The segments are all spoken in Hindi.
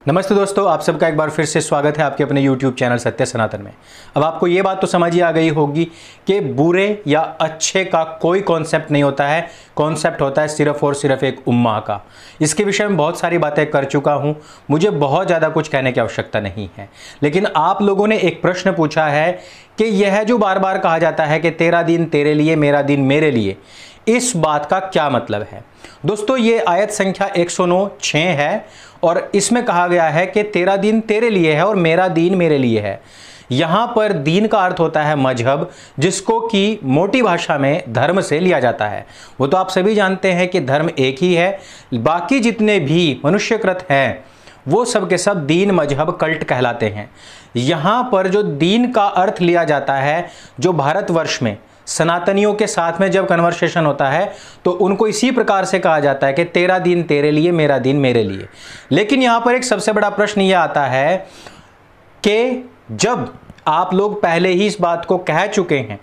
नमस्ते दोस्तों, आप सबका एक बार फिर से स्वागत है आपके अपने YouTube चैनल सत्य सनातन में। अब आपको ये बात तो समझ ही आ गई होगी कि बुरे या अच्छे का कोई कॉन्सेप्ट नहीं होता है। कॉन्सेप्ट होता है सिर्फ और सिर्फ एक उम्मा का। इसके विषय में बहुत सारी बातें कर चुका हूँ, मुझे बहुत ज़्यादा कुछ कहने की आवश्यकता नहीं है। लेकिन आप लोगों ने एक प्रश्न पूछा है कि यह जो बार बार कहा जाता है कि तेरा दिन तेरे लिए मेरा दिन मेरे लिए, इस बात का क्या मतलब है। दोस्तों, ये आयत संख्या 109(6) है और इसमें कहा गया है कि तेरा दिन तेरे लिए है और मेरा दिन मेरे लिए है। यहां पर दीन का अर्थ होता है मजहब, जिसको कि मोटी भाषा में धर्म से लिया जाता है। वो तो आप सभी जानते हैं कि धर्म एक ही है। बाकी जितने भी मनुष्यकृत हैं वो सब के सब दीन मजहब कल्ट कहलाते हैं। यहां पर जो दीन का अर्थ लिया जाता है, जो भारतवर्ष में सनातनियों के साथ में जब कन्वर्सेशन होता है तो उनको इसी प्रकार से कहा जाता है कि तेरा दिन तेरे लिए मेरा दिन मेरे लिए। लेकिन यहां पर एक सबसे बड़ा प्रश्न यह आता है कि जब आप लोग पहले ही इस बात को कह चुके हैं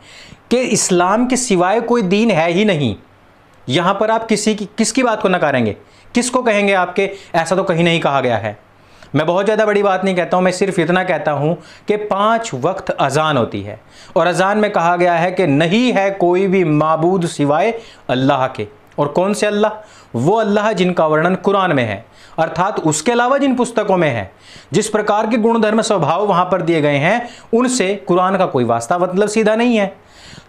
कि इस्लाम के सिवाय कोई दीन है ही नहीं, यहां पर आप किसकी बात को नकारेंगे, किसको कहेंगे आपके ऐसा तो कहीं नहीं कहा गया है। मैं बहुत ज़्यादा बड़ी बात नहीं कहता हूं, मैं सिर्फ इतना कहता हूं कि 5 वक्त अजान होती है और अजान में कहा गया है कि नहीं है कोई भी माबूद सिवाय अल्लाह के। और कौन से अल्लाह? वो अल्लाह जिनका वर्णन कुरान में है, अर्थात उसके अलावा जिन पुस्तकों में है, जिस प्रकार के गुण धर्म स्वभाव वहां पर दिए गए हैं, उनसे कुरान का कोई वास्ता मतलब सीधा नहीं है।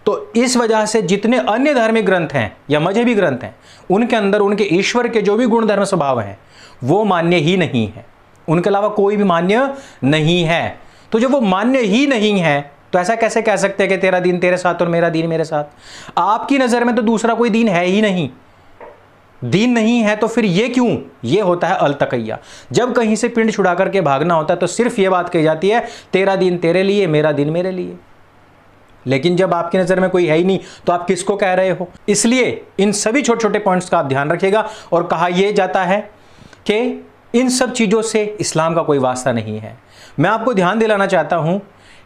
तो इस वजह से जितने अन्य धार्मिक ग्रंथ हैं या मजहबी ग्रंथ हैं, उनके अंदर उनके ईश्वर के जो भी गुण धर्म स्वभाव हैं वो मान्य ही नहीं है, उनके अलावा कोई भी मान्य नहीं है। तो जब वो मान्य ही नहीं है तो ऐसा कैसे कह सकते हैं कि तेरा दिन तेरे साथ और मेरा दिन मेरे साथ? आपकी नजर में तो दूसरा कोई दिन है ही नहीं। दीन नहीं है तो फिर ये क्यों? ये होता है अलतकैया। जब कहीं से पिंड छुड़ा करके भागना होता है तो सिर्फ ये बात कही जाती है तेरा दिन तेरे लिए मेरा दिन मेरे लिए। लेकिन जब आपकी नजर में कोई है ही नहीं तो आप किसको कह रहे हो? इसलिए इन सभी छोटे छोटे पॉइंट्स का आप ध्यान रखिएगा। और कहा यह जाता है कि इन सब चीजों से इस्लाम का कोई वास्ता नहीं है। मैं आपको ध्यान दिलाना चाहता हूं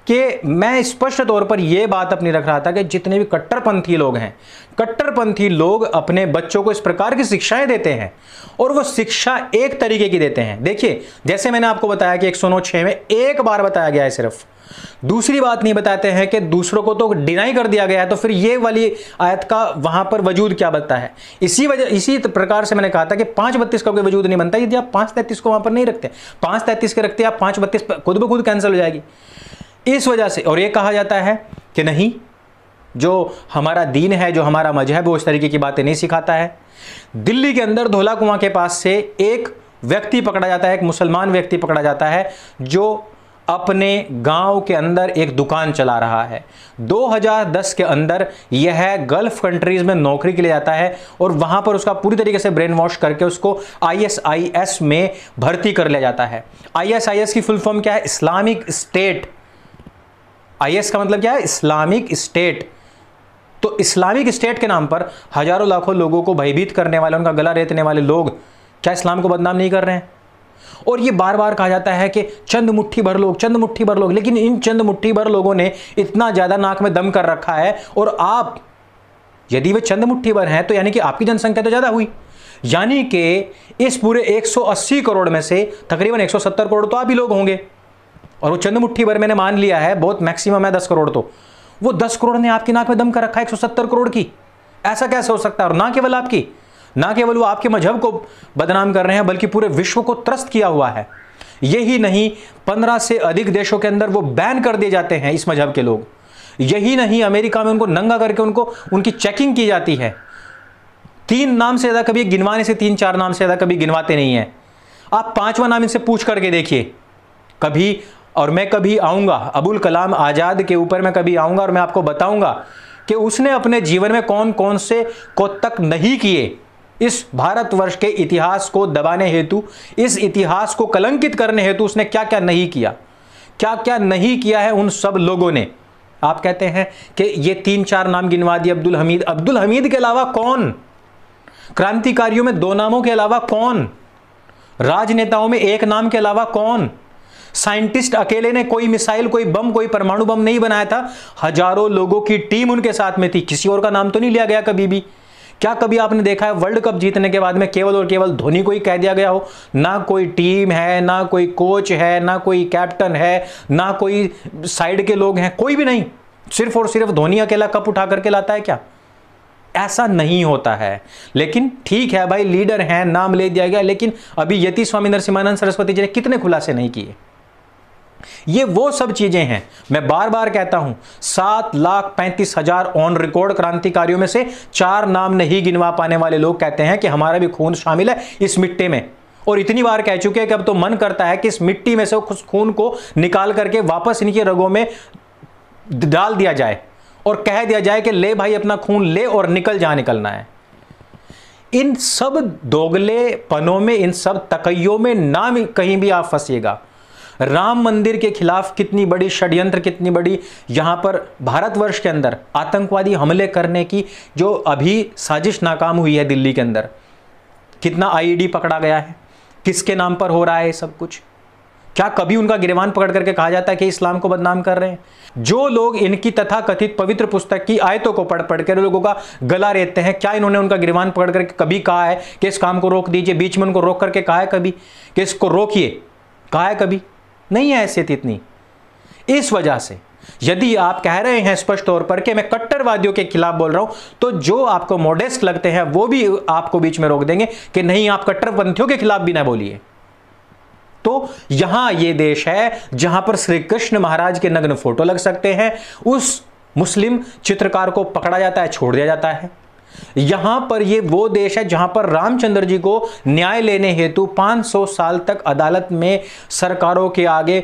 कि मैं स्पष्ट तौर पर यह बात अपनी रख रहा था कि जितने भी कट्टरपंथी लोग हैं, कट्टरपंथी लोग अपने बच्चों को इस प्रकार की शिक्षाएं देते हैं और वो शिक्षा एक तरीके की देते हैं। देखिए, जैसे मैंने आपको बताया कि 109(6) में एक बार बताया गया है, सिर्फ दूसरी बात नहीं बताते हैं कि दूसरों को तो डिनाई कर दिया गया है, तो फिर ये वाली आयत का वहां पर वजूद क्या बनता है? इसी प्रकार से मैंने कहा था कि 5:32 का कोई वजूद नहीं बनता यदि आप 5:33 को वहां पर नहीं रखते। 5:33 के रखते आप 5:32 खुद ब खुद कैंसिल हो जाएगी इस वजह से। और ये कहा जाता है कि नहीं, जो हमारा दीन है, जो हमारा मजहब, वो इस तरीके की बातें नहीं सिखाता है। दिल्ली के अंदर धौला कुआं के पास से एक व्यक्ति पकड़ा जाता है, एक मुसलमान व्यक्ति पकड़ा जाता है जो अपने गांव के अंदर एक दुकान चला रहा है। 2010 के अंदर यह गल्फ कंट्रीज में नौकरी के लिए जाता है और वहां पर उसका पूरी तरीके से ब्रेन वॉश करके उसको ISIS में भर्ती कर लिया जाता है। ISIS की फुल फॉर्म क्या है? Islamic state. IS का मतलब क्या है? Islamic state. तो इस्लामिक स्टेट के नाम पर हजारों लाखों लोगों को भयभीत करने वाले, उनका गला रेतने वाले लोग क्या इस्लाम को बदनाम नहीं कर रहे हैं? और ये बार बार कहा जाता है कि चंद मुट्ठी भर लोग, चंद मुट्ठी भर लोग। लेकिन इन चंद मुट्ठी भर लोगों ने इतना ज्यादा नाक में दम कर रखा है। और आप, यदि वे चंद मुट्ठी भर हैं तो यानी कि आपकी जनसंख्या तो ज्यादा हुई, यानी कि इस पूरे 180 करोड़ में से तकरीबन 170 करोड़ तो आप ही लोग होंगे। और वो चंद मुट्ठी भर मैंने मान लिया है, बहुत मैक्सिमम है 10 करोड़, तो वो 10 करोड़ ने आपकी नाक में दम कर रखा है 170 करोड़ की। ऐसा कैसे हो सकता है? और ना केवल आपकी, ना केवल वो आपके मजहब को बदनाम कर रहे हैं बल्कि पूरे विश्व को त्रस्त किया हुआ है। यही नहीं, 15 से अधिक देशों के अंदर वो बैन कर दिए जाते हैं इस मजहब के लोग। यही नहीं, अमेरिका में उनको नंगा करके उनकी चेकिंग की जाती है। 3 नाम से ज्यादा कभी गिनवाने से 3-4 नाम से ज्यादा कभी गिनवाते नहीं है। आप 5वां नाम इनसे पूछ करके देखिए कभी। और मैं कभी आऊंगा अबुल कलाम आजाद के ऊपर, मैं कभी आऊंगा और मैं आपको बताऊंगा कि उसने अपने जीवन में कौन कौन से कोतक नहीं किए इस भारतवर्ष के इतिहास को दबाने हेतु, इस इतिहास को कलंकित करने हेतु उसने क्या क्या नहीं किया, क्या क्या नहीं किया है उन सब लोगों ने। आप कहते हैं कि ये 3-4 नाम गिनवा दिए। अब्दुल हमीद के अलावा कौन? क्रांतिकारियों में 2 नामों के अलावा कौन? राजनेताओं में 1 नाम के अलावा कौन? साइंटिस्ट अकेले ने कोई मिसाइल, कोई बम, कोई परमाणु बम नहीं बनाया था। हजारों लोगों की टीम उनके साथ में थी। किसी और का नाम तो नहीं लिया गया कभी भी। क्या कभी आपने देखा है वर्ल्ड कप जीतने के बाद में केवल और केवल धोनी को ही कह दिया गया हो? ना कोई टीम है, ना कोई कोच है, ना कोई कैप्टन है, ना कोई साइड के लोग हैं, कोई भी नहीं, सिर्फ और सिर्फ धोनी अकेला कप उठा करके लाता है क्या? ऐसा नहीं होता है। लेकिन ठीक है भाई, लीडर हैं, नाम ले दिया गया, लेकिन अभी यति स्वामी नरसिम्हानंद सरस्वती जी ने कितने खुलासे नहीं किए। ये वो सब चीजें हैं, मैं बार बार कहता हूं, 7,35,000 ऑन रिकॉर्ड क्रांतिकारियों में से 4 नाम नहीं गिनवा पाने वाले लोग कहते हैं कि हमारा भी खून शामिल है इस मिट्टी में, और इतनी बार कह चुके हैं कि अब तो मन करता है कि इस मिट्टी में से उस खून को निकाल करके वापस इनकी रगों में डाल दिया जाए और कह दिया जाए कि ले भाई अपना खून ले और निकल, जहां निकलना है। इन सब दोगलेपनों में, इन सब तकैयों में ना कहीं भी आप फंसिएगा। राम मंदिर के खिलाफ कितनी बड़ी षड्यंत्र, कितनी बड़ी यहां पर भारतवर्ष के अंदर आतंकवादी हमले करने की जो अभी साजिश नाकाम हुई है दिल्ली के अंदर, कितना आईईडी पकड़ा गया है, किसके नाम पर हो रहा है सब कुछ? क्या कभी उनका गिरबान पकड़ करके कहा जाता है कि इस्लाम को बदनाम कर रहे हैं? जो लोग इनकी तथाकथित पवित्र पुस्तक की आयतों को पढ़ पढ़ कर लोगों का गला रेतते हैं, क्या इन्होंने उनका गिरबान पकड़ करके कभी कहा है कि इस काम को रोक दीजिए? बीच में उनको रोक करके कहा है कभी कि इसको रोकिए? कहा है कभी? नहीं है हैसियत इतनी। इस वजह से यदि आप कह रहे हैं स्पष्ट तौर पर कि मैं कट्टरवादियों के खिलाफ बोल रहा हूं, तो जो आपको मॉडेस्ट लगते हैं वो भी आपको बीच में रोक देंगे कि नहीं, आप कट्टरपंथियों के खिलाफ भी ना बोलिए। तो यहां यह देश है जहां पर श्री कृष्ण महाराज के नग्न फोटो लग सकते हैं, उस मुस्लिम चित्रकार को पकड़ा जाता है, छोड़ दिया जाता है। यहां पर यह वो देश है जहां पर रामचंद्र जी को न्याय लेने हेतु 500 साल तक अदालत में सरकारों के आगे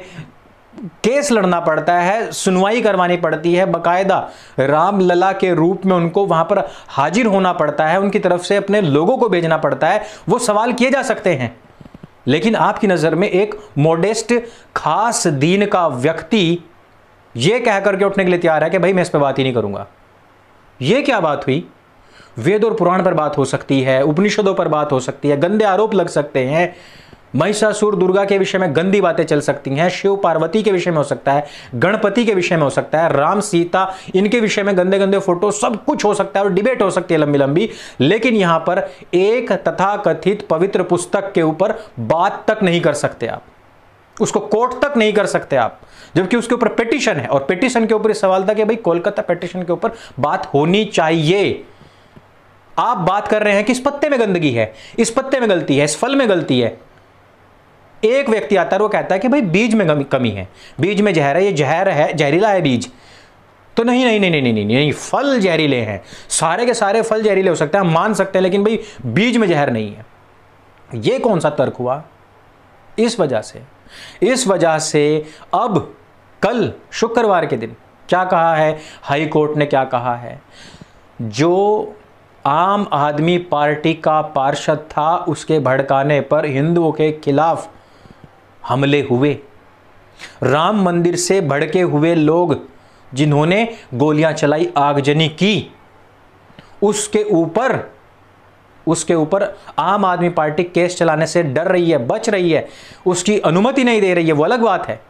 केस लड़ना पड़ता है, सुनवाई करवानी पड़ती है, बकायदा रामलला के रूप में उनको वहां पर हाजिर होना पड़ता है, उनकी तरफ से अपने लोगों को भेजना पड़ता है, वो सवाल किए जा सकते हैं। लेकिन आपकी नजर में एक मॉडेस्ट खास दीन का व्यक्ति यह कह करके उठने के लिए तैयार है कि भाई मैं इस पर बात ही नहीं करूंगा। यह क्या बात हुई? वेद और पुराण पर बात हो सकती है, उपनिषदों पर बात हो सकती है, गंदे आरोप लग सकते हैं, महिषासुर दुर्गा के विषय में गंदी बातें चल सकती हैं, शिव पार्वती के विषय में हो सकता है, गणपति के विषय में हो सकता है, राम सीता इनके विषय में गंदे गंदे फोटो, सब कुछ हो सकता है और डिबेट हो सकती है लंबी लंबी। लेकिन यहां पर एक तथाकथित पवित्र पुस्तक के ऊपर बात तक नहीं कर सकते आप, उसको कोर्ट तक नहीं कर सकते आप, जबकि उसके ऊपर पिटीशन है। और पिटीशन के ऊपर सवाल था कि भाई कोलकाता पिटीशन के ऊपर बात होनी चाहिए। आप बात कर रहे हैं कि इस पत्ते में गंदगी है, इस पत्ते में गलती है, इस फल में गलती है। एक व्यक्ति आता है, वो कहता है कि भाई बीज में कमी है, बीज में जहर है, ये जहर है, जहरीला है बीज। तो नहीं नहीं नहीं नहीं नहीं नहीं, नहीं, फल जहरीले हैं, सारे के सारे फल जहरीले हो सकते हैं, हम मान सकते हैं, लेकिन भाई बीज में जहर नहीं है। ये कौन सा तर्क हुआ? इस वजह से अब कल शुक्रवार के दिन क्या कहा है हाई कोर्ट ने? क्या कहा है? जो आम आदमी पार्टी का पार्षद था, उसके भड़काने पर हिंदुओं के खिलाफ हमले हुए, राम मंदिर से भड़के हुए लोग जिन्होंने गोलियां चलाई, आगजनी की, उसके ऊपर आम आदमी पार्टी केस चलाने से डर रही है, बच रही है, उसकी अनुमति नहीं दे रही है, वो अलग बात है।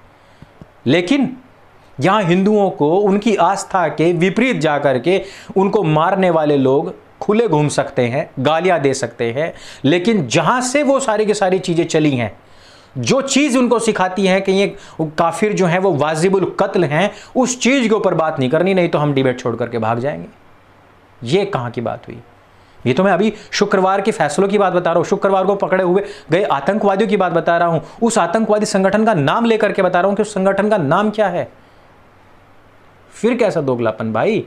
लेकिन यहां हिंदुओं को उनकी आस्था के विपरीत जाकर के उनको मारने वाले लोग खुले घूम सकते हैं, गालियां दे सकते हैं, लेकिन जहां से वो सारी की सारी चीजें चली हैं, जो चीज उनको सिखाती है कि ये काफिर जो है वो वाजिबुल कत्ल हैं, उस चीज के ऊपर बात नहीं करनी, नहीं तो हम डिबेट छोड़ करके भाग जाएंगे। ये कहां की बात हुई? ये तो मैं अभी शुक्रवार के फैसलों की बात बता रहा हूं, शुक्रवार को पकड़े हुए गए आतंकवादियों की बात बता रहा हूं, उस आतंकवादी संगठन का नाम लेकर के बता रहा हूं कि उस संगठन का नाम क्या है। फिर कैसा दोगलापन भाई?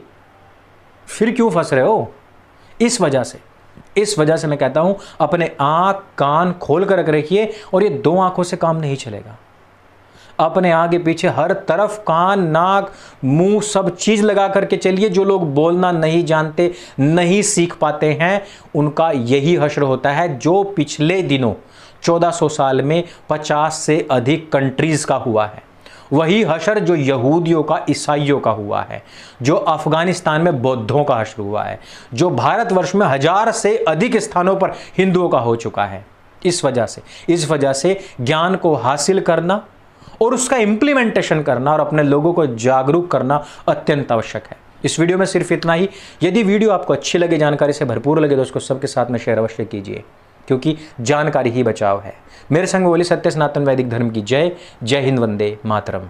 फिर क्यों फंस रहे हो? इस वजह से मैं कहता हूं अपने आंख कान खोल कर रख रखिए, और ये 2 आंखों से काम नहीं चलेगा। अपने आगे पीछे हर तरफ कान नाक मुंह सब चीज लगा करके चलिए। जो लोग बोलना नहीं जानते, नहीं सीख पाते हैं, उनका यही हश्र होता है जो पिछले दिनों 1400 साल में 50 से अधिक कंट्रीज का हुआ है। वही हश्र जो यहूदियों का, ईसाइयों का हुआ है, जो अफगानिस्तान में बौद्धों का हश्र हुआ है, जो भारतवर्ष में 1000 से अधिक स्थानों पर हिंदुओं का हो चुका है। इस वजह से ज्ञान को हासिल करना और उसका इंप्लीमेंटेशन करना और अपने लोगों को जागरूक करना अत्यंत आवश्यक है। इस वीडियो में सिर्फ इतना ही। यदि वीडियो आपको अच्छी लगे, जानकारी से भरपूर लगे, तो उसको सबके साथ में शेयर अवश्य कीजिए, क्योंकि जानकारी ही बचाव है। मेरे संग बोली सत्य सनातन वैदिक धर्म की जय। जय हिंद, वंदे मातरम।